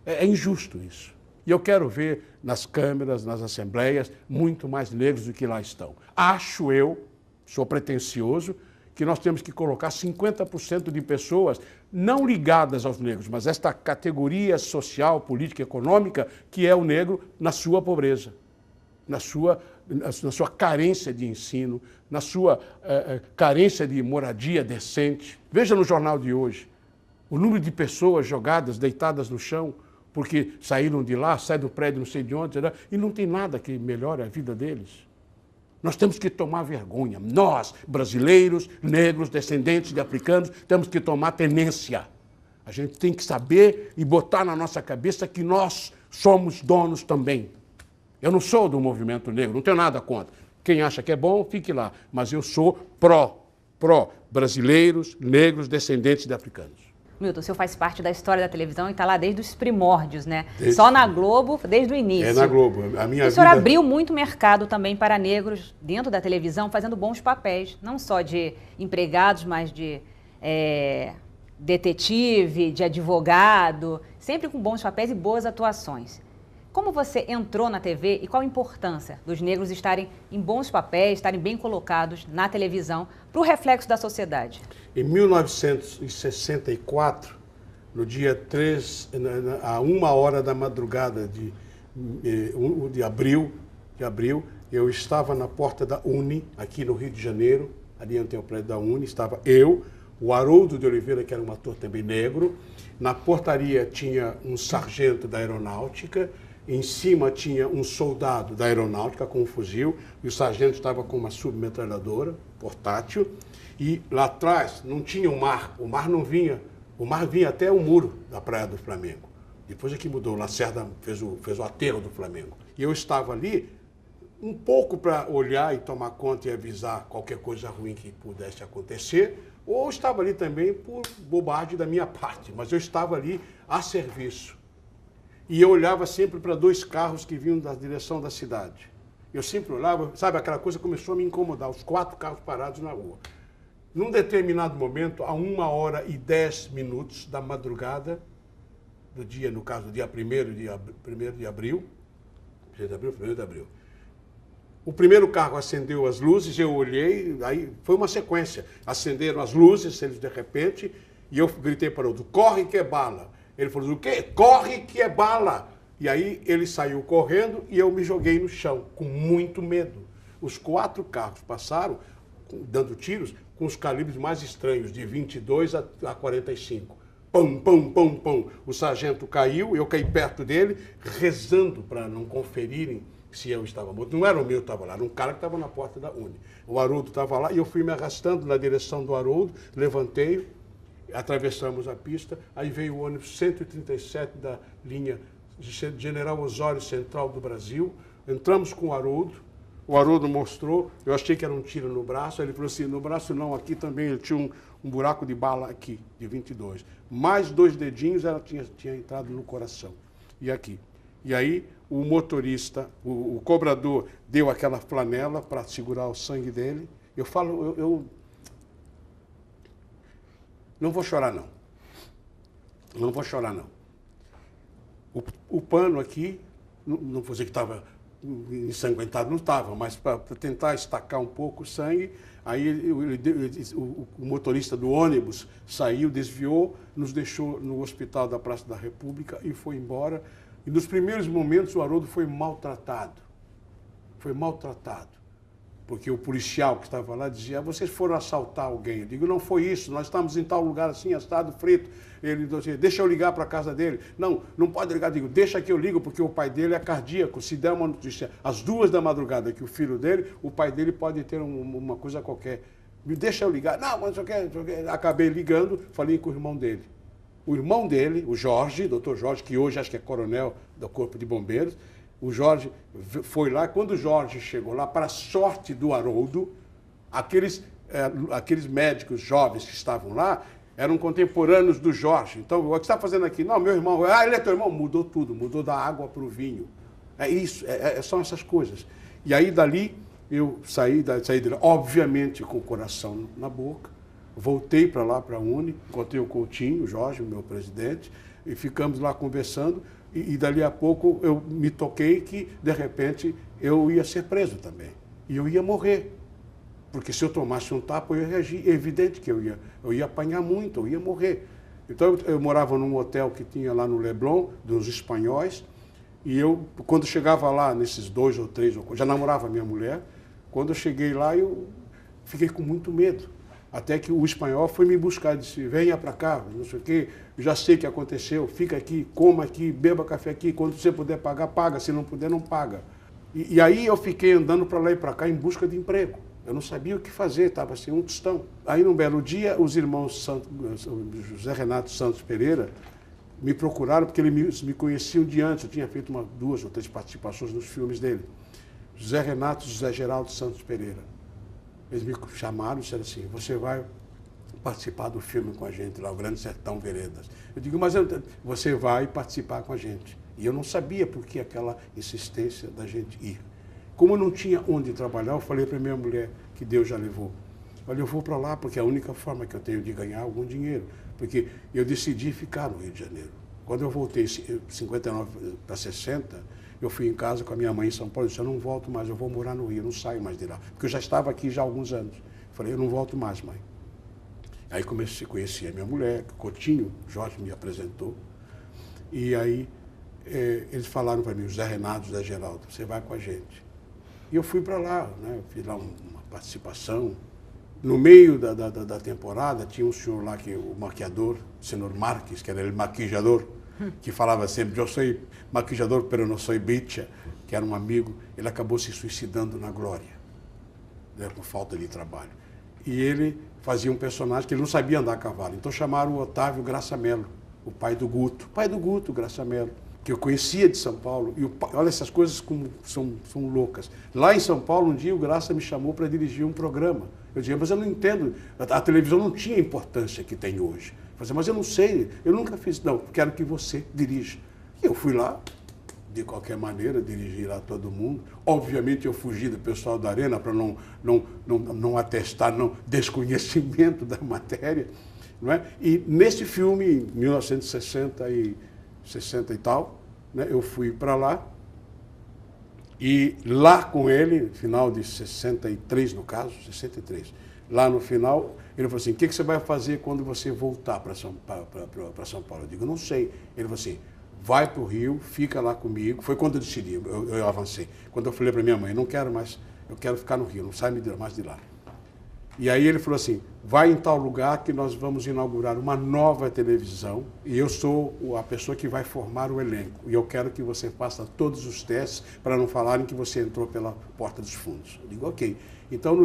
B: É injusto isso. E eu quero ver nas câmeras, nas assembleias, muito mais negros do que lá estão. Acho eu, sou pretensioso, que nós temos que colocar 50% de pessoas não ligadas aos negros, mas esta categoria social, política, econômica, que é o negro na sua pobreza, na sua carência de ensino, na sua carência de moradia decente. Veja no jornal de hoje, o número de pessoas jogadas, deitadas no chão, porque saíram de lá, saem do prédio não sei de onde, e não tem nada que melhore a vida deles. Nós temos que tomar vergonha. Nós, brasileiros, negros, descendentes de africanos, temos que tomar tenência. A gente tem que saber e botar na nossa cabeça que nós somos donos também. Eu não sou do movimento negro, não tenho nada contra. Quem acha que é bom, fique lá. Mas eu sou brasileiros, negros, descendentes de africanos.
A: Milton, o senhor faz parte da história da televisão e está lá desde os primórdios, né? Só na Globo, desde o início.
B: É na Globo.
A: O senhor abriu muito mercado também para negros dentro da televisão, fazendo bons papéis, não só de empregados, mas de detetive, de advogado, sempre com bons papéis e boas atuações. Como você entrou na TV e qual a importância dos negros estarem em bons papéis, estarem bem colocados na televisão para o reflexo da sociedade?
B: Em 1964, no dia 3, a 1h da madrugada de abril, eu estava na porta da Uni, aqui no Rio de Janeiro, ali onde tem o prédio da Uni, estava eu, o Haroldo de Oliveira, que era um ator também negro, na portaria tinha um sargento da aeronáutica, em cima tinha um soldado da aeronáutica com um fuzil, e o sargento estava com uma submetralhadora portátil, e lá atrás não tinha o mar não vinha, o mar vinha até o muro da Praia do Flamengo. Depois é que mudou, o Lacerda fez o aterro do Flamengo. E eu estava ali um pouco para olhar e tomar conta e avisar qualquer coisa ruim que pudesse acontecer, ou estava ali também por bobagem da minha parte, mas eu estava ali a serviço. E eu olhava sempre para 2 carros que vinham da direção da cidade. Eu sempre olhava, sabe, aquela coisa começou a me incomodar, os 4 carros parados na rua. Num determinado momento, a 1h10 da madrugada, do dia, no caso, dia 1º de abril, o primeiro carro acendeu as luzes, eu olhei, aí foi uma sequência. Acenderam as luzes, eles de repente, e eu gritei para o outro, corre que é bala. Ele falou, o quê? Corre que é bala. E aí ele saiu correndo e eu me joguei no chão, com muito medo. Os 4 carros passaram, dando tiros, com os calibres mais estranhos, de 22 a 45. Pum, pum, pum, pum. O sargento caiu, eu caí perto dele, rezando para não conferirem se eu estava morto. Não era o meu que estava lá, era um cara que estava na porta da Uni. O Haroldo estava lá e eu fui me arrastando na direção do Haroldo, levantei, atravessamos a pista, aí veio o ônibus 137 da linha General Osório Central do Brasil, entramos com o Haroldo mostrou, eu achei que era um tiro no braço, ele falou assim, no braço não, aqui também ele tinha um buraco de bala aqui, de 22. Mais 2 dedinhos, ela tinha entrado no coração, e aqui. E aí o motorista, o cobrador, deu aquela flanela para segurar o sangue dele. Eu não vou chorar, não. Não vou chorar, não. O pano aqui, não vou dizer que estava ensanguentado, não estava, mas para tentar estacar um pouco o sangue, aí o motorista do ônibus saiu, desviou, nos deixou no hospital da Praça da República e foi embora. E nos primeiros momentos o Haroldo foi maltratado. Foi maltratado. Porque o policial que estava lá dizia, vocês foram assaltar alguém. Eu digo, não foi isso, nós estamos em tal lugar assim, assado, frito. Ele disse, deixa eu ligar para a casa dele. Não, não pode ligar. Eu digo, deixa que eu ligo, porque o pai dele é cardíaco. Se der uma notícia às 2 da madrugada que o filho dele, o pai dele pode ter uma coisa qualquer. Me deixa eu ligar. Não, mas eu quero. Acabei ligando, falei com o irmão dele. O irmão dele, o Jorge, doutor Jorge, que hoje acho que é coronel do Corpo de Bombeiros, o Jorge foi lá, quando o Jorge chegou lá, para a sorte do Haroldo, aqueles médicos jovens que estavam lá eram contemporâneos do Jorge. Então, o que você está fazendo aqui? Não, meu irmão, ele é teu irmão. Mudou tudo, mudou da água para o vinho. É isso, são essas coisas. E aí, dali, eu saí dele, obviamente, com o coração na boca, voltei para lá, para a Uni, encontrei o Coutinho, o Jorge, o meu presidente, e ficamos lá conversando. E dali a pouco eu me toquei que, de repente, eu ia ser preso também. E eu ia morrer. Porque se eu tomasse um tapa, eu ia reagir. É evidente que eu ia apanhar muito, eu ia morrer. Então, eu morava num hotel que tinha lá no Leblon, dos espanhóis, e eu, quando chegava lá, nesses 2 ou 3, já namorava a minha mulher, quando eu cheguei lá, eu fiquei com muito medo. Até que o espanhol foi me buscar, disse, venha para cá, não sei o quê, já sei o que aconteceu, fica aqui, coma aqui, beba café aqui, quando você puder pagar, paga, se não puder, não paga. E aí eu fiquei andando para lá e para cá em busca de emprego. Eu não sabia o que fazer, estava assim, um tostão. Aí, num belo dia, os irmãos José Renato Santos Pereira me procuraram, porque eles me conheciam de antes, eu tinha feito 2 ou 3 participações nos filmes dele. José Renato e José Geraldo Santos Pereira. Eles me chamaram e disseram assim, você vai participar do filme com a gente lá, o Grande Sertão Veredas. Eu digo, mas você vai participar com a gente. E eu não sabia por que aquela insistência da gente ir. Como eu não tinha onde trabalhar, eu falei para minha mulher, que Deus já levou. Olha, eu vou para lá porque é a única forma que eu tenho de ganhar algum dinheiro. Porque eu decidi ficar no Rio de Janeiro. Quando eu voltei 59 para 60, eu fui em casa com a minha mãe em São Paulo. Eu disse, eu não volto mais, eu vou morar no Rio, eu não saio mais de lá. Porque eu já estava aqui já há alguns anos. Eu falei, eu não volto mais, mãe. Aí comecei a conhecer a minha mulher, que o Coutinho, Jorge me apresentou. E aí eles falaram para mim, o José Renato, José Geraldo, você vai com a gente. E eu fui para lá, né? Fiz lá uma participação. No meio da temporada, tinha um senhor lá, o maquiador, o senhor Marques, que era o maquijador, que falava sempre, eu sou maquijador, pero não sou bicha, que era um amigo. Ele acabou se suicidando na Glória, né, por falta de trabalho. E ele fazia um personagem que ele não sabia andar a cavalo. Então chamaram o Otávio Graça Mello, o pai do Guto Graça Mello, que eu conhecia de São Paulo. E olha, essas coisas como são loucas. Lá em São Paulo, um dia o Graça me chamou para dirigir um programa. Eu dizia, mas eu não entendo, a televisão não tinha a importância que tem hoje. Eu dizia, mas eu não sei, eu nunca fiz, não, quero que você dirija. E eu fui lá, de qualquer maneira, dirigi lá todo mundo. Obviamente eu fugi do pessoal da Arena para não atestar desconhecimento da matéria. Não é? E nesse filme, em 1960 e tal, né, eu fui para lá. E lá com ele, final de 63 no caso, 63, lá no final, ele falou assim, o que você vai fazer quando você voltar para São Paulo? Eu digo, não sei. Ele falou assim, vai para o Rio, fica lá comigo. Foi quando eu decidi, eu avancei. Quando eu falei para minha mãe, não quero mais, eu quero ficar no Rio, não sai mais de lá. E aí ele falou assim, vai em tal lugar que nós vamos inaugurar uma nova televisão e eu sou a pessoa que vai formar o elenco. E eu quero que você faça todos os testes para não falarem que você entrou pela porta dos fundos. Eu digo, ok. Então,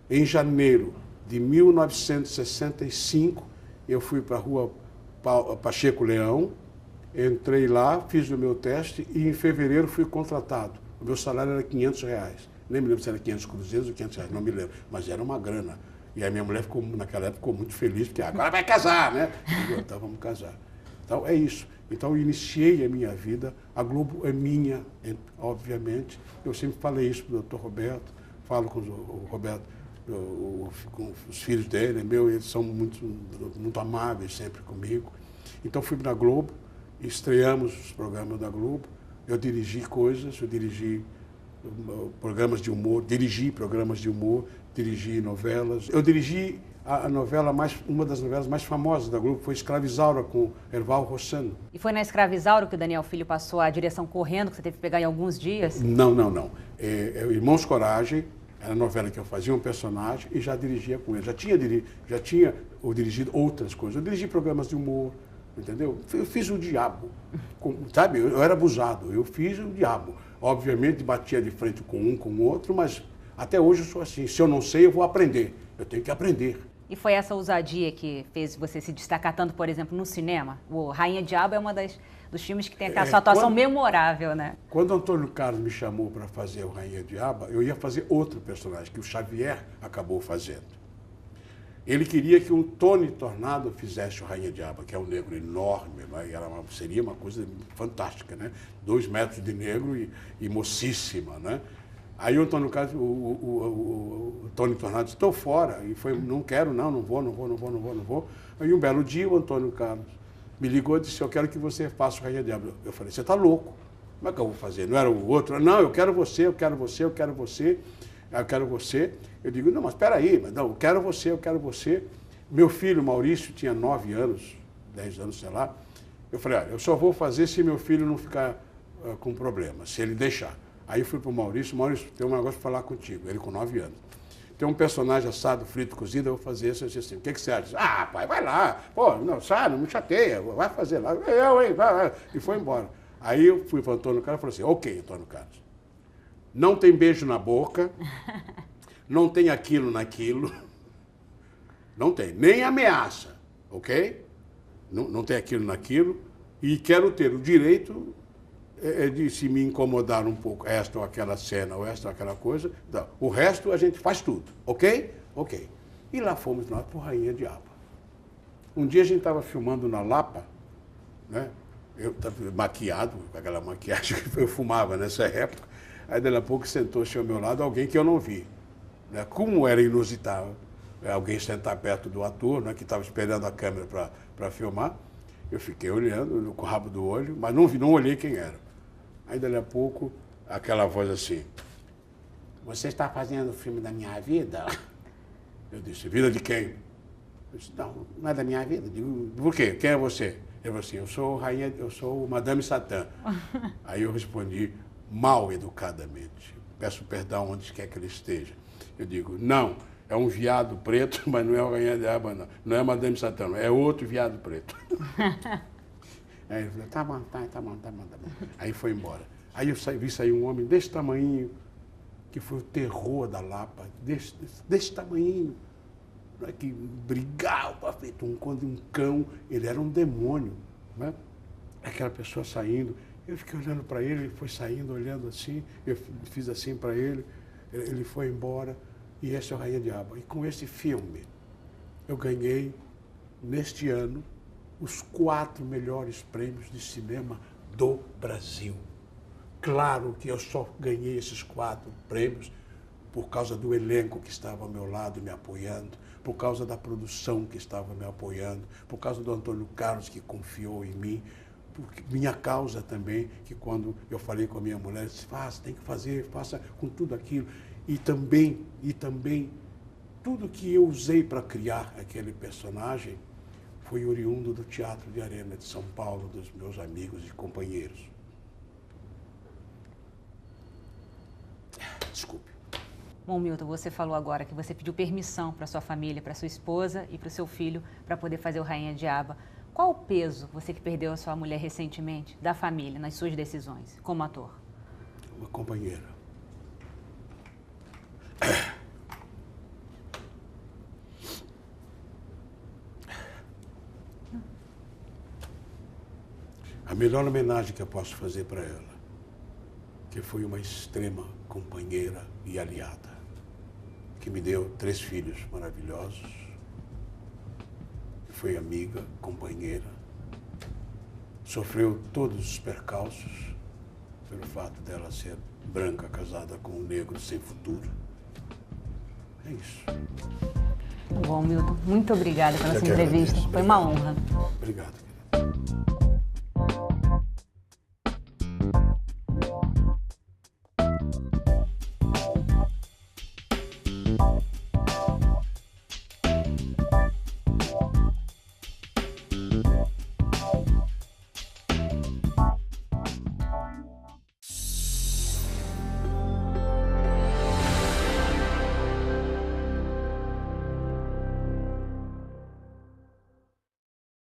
B: em janeiro de 1965, eu fui para a rua Pacheco Leão, entrei lá, fiz o meu teste e em fevereiro fui contratado. O meu salário era R$500. Nem me lembro se era 500 cruzeiros ou 500 reais, não me lembro, mas era uma grana. E a minha mulher naquela época ficou muito feliz, porque agora vai casar, né? Eu digo, então vamos casar. Então é isso. Então eu iniciei a minha vida, a Globo é minha, obviamente. Eu sempre falei isso para o Dr. Roberto, falo com o Roberto, com os filhos dele, eles são muito amáveis sempre comigo. Então fui na Globo, estreamos os programas da Globo, eu dirigi coisas, eu dirigi programas de humor, dirigi programas de humor, dirigi novelas. Eu dirigi uma das novelas mais famosas da Globo, foi Escravizaura, com Erval Rossano.
A: E foi na Escravizaura que o Daniel Filho passou a direção correndo, que você teve que pegar em alguns dias?
B: Não. Irmãos Coragem, era a novela que eu fazia um personagem e já dirigia com ele. Já tinha dirigido outras coisas. Eu dirigi programas de humor, entendeu? Eu fiz o diabo, sabe? Eu era abusado, eu fiz o diabo. Obviamente, batia de frente com um, com o outro, mas até hoje eu sou assim. Se eu não sei, eu vou aprender. Eu tenho que aprender.
A: E foi essa ousadia que fez você se destacar tanto, por exemplo, no cinema? O Rainha Diabo é uma dos filmes que tem aquela sua atuação memorável, né?
B: Quando o Antônio Carlos me chamou para fazer o Rainha Diabo, eu ia fazer outro personagem, que o Xavier acabou fazendo. Ele queria que um Tony Tornado fizesse o Rainha Diaba, que é um negro enorme, né? Seria uma coisa fantástica, né? 2 metros de negro e mocíssima, né? Aí o Antônio Carlos, o Tony Tornado disse, estou fora. E foi, não quero, não vou. Aí um belo dia o Antônio Carlos me ligou e disse, eu quero que você faça o Rainha Diaba. Eu falei, você está louco? Como é que eu vou fazer? Não era o outro? Não, eu quero você. Eu digo, não, mas espera aí, não, eu quero você. Meu filho, Maurício, tinha 9 anos, 10 anos, sei lá. Eu falei, olha, eu só vou fazer se meu filho não ficar com problema, se ele deixar. Aí eu fui para o Maurício, tem um negócio para falar contigo, ele com 9 anos. Tem um personagem assado, frito, cozido, eu vou fazer isso, assim. O que você acha? Ah, pai, vai lá. Pô, não, sabe, não me chateia, vai fazer lá. Vai. E foi embora. Aí eu fui para o Antônio Carlos e falei assim, ok, Antônio Carlos, não tem beijo na boca, não tem aquilo naquilo, não tem, nem ameaça, ok? Não tem aquilo naquilo, e quero ter o direito de se me incomodar um pouco, esta ou aquela cena, ou esta ou aquela coisa. Não. O resto a gente faz tudo, ok? Ok. E lá fomos nós para o Rainha Diaba. Um dia a gente estava filmando na Lapa, né? Eu estava maquiado, com aquela maquiagem que eu fumava nessa época. Aí, daqui a pouco, sentou-se ao meu lado alguém que eu não vi. Né? Como era inusitado, alguém sentar perto do ator, né, que estava esperando a câmera para filmar. Eu fiquei olhando com o rabo do olho, mas não olhei quem era. Aí, daqui a pouco, aquela voz assim: você está fazendo o filme da minha vida? Eu disse: vida de quem? Eu disse: não é da minha vida. Eu digo: por quê? Quem é você? Ele falou assim: eu sou Madame Satã. Aí eu respondi mal educadamente: peço perdão onde quer que ele esteja. Eu digo: não, é um viado preto, mas não é o Rainha Diaba, não. Não é Madame Satã, não. É outro viado preto. Aí ele falou: tá bom. Aí foi embora. Aí eu vi sair um homem desse tamanhinho, que foi o terror da Lapa, desse tamanhinho, que brigava, feito um cão, ele era um demônio, né? Aquela pessoa saindo, eu fiquei olhando para ele foi saindo, olhando assim, eu fiz assim para ele foi embora, e esse é o Rainha Diaba. E com esse filme, eu ganhei, neste ano, os 4 melhores prêmios de cinema do Brasil. Claro que eu só ganhei esses 4 prêmios por causa do elenco que estava ao meu lado me apoiando, por causa da produção que estava me apoiando, por causa do Antônio Carlos que confiou em mim, por minha causa também, que quando eu falei com a minha mulher, disse: faça, tem que fazer, faça com tudo aquilo. E também, tudo que eu usei para criar aquele personagem foi oriundo do Teatro de Arena de São Paulo, dos meus amigos e companheiros. Desculpe.
A: Bom, Milton, você falou agora que você pediu permissão para sua família, para sua esposa e para o seu filho para poder fazer o Rainha Diaba. Qual o peso, você que perdeu a sua mulher recentemente, da família nas suas decisões como ator?
B: Uma companheira. A melhor homenagem que eu posso fazer para ela, que foi uma extrema companheira e aliada, que me deu 3 filhos maravilhosos, foi amiga, companheira, sofreu todos os percalços pelo fato dela ser branca, casada com um negro sem futuro. É isso.
A: Bom, Milton, muito obrigada pela sua entrevista. Foi uma honra.
B: Obrigado, querida.